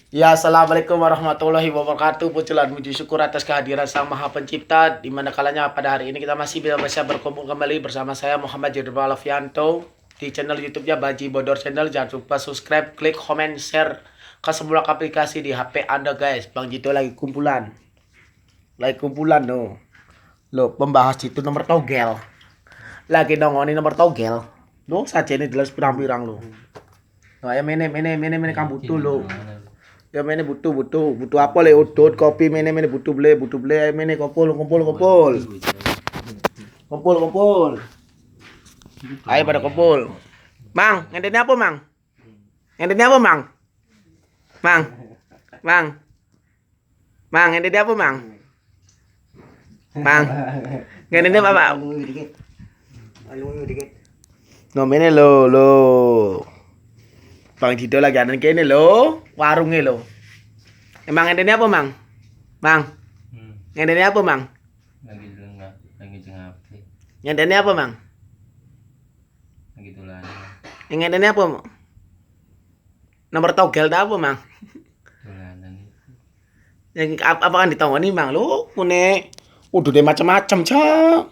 Ya, assalamualaikum warahmatullahi wabarakatuh. Pujian puji syukur atas kehadiran Sang Maha Pencipta. Di mana kalanya pada hari ini kita masih bisa berkumpul kembali bersama saya Muhammad Jedul Alfianto di channel YouTube-nya Baji Bodor Channel. Jangan lupa subscribe, klik, comment, share ke semua aplikasi di HP Anda guys. Bang Jito lagi kumpulan. Lagi kumpulan no. Lo pembahas itu nomor togel. Lagi nongoni nomor togel. Lo saja ini jelas pirang-pirang lo. Nah, ya mene kamu butuh lo. Ya mene butuh apa le udut kopi mene butuh beli mene kumpul ayo pada kumpul mang ngenteni apa mang ngenteni apa mang ngenteni apa mang ngenteni apa no mene lo Bang Dido lagi ada kene lo, warungnya lo. Emang ngenteni apa, Mang? Mang. Ngenteni apa, Mang? Lagi jengap. Ngenteni apa, Mang? Lagi tulan. Ngenteni apa? Nomor togel dah apa, Mang? Tulanan. Yang apa kan ditongoni, Mang? Lo ngene. Udah deh macam-macam, Cak.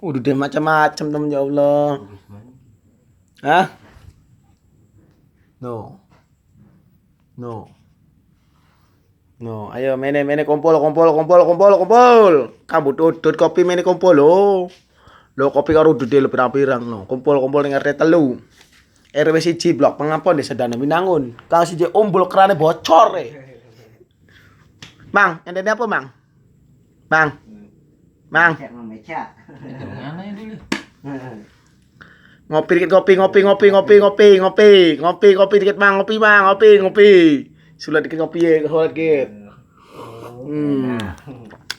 Udah deh macam-macam, temen ya Allah. Hah? No. Ayo mene kumpul. Kamu udut kopi mene kumpul lo. Lo kopi karo udude lo pirang-pirang no. Kumpul ning RT 3. RW 1 blok Pengapon Desa Dana Binangun. Kang siji umbul kerane bocor e. Mang, ngenteni apa, Mang? Mang. Itu mana ya dulu? Ngopi dikit kopi dikit mang ngopi sulat dikit kopi ya sulat dikit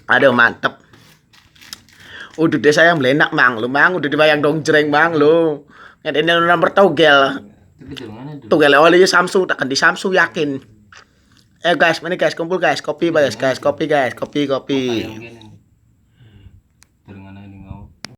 aduh mantep udah deh sayang belenak mang lu mang udah dibayang dong jreng mang lu ngene nomor togel Itu mana dulu? togel oleh Samsu takkan di Samsu yakin guys, mana guys kumpul guys kopi kopi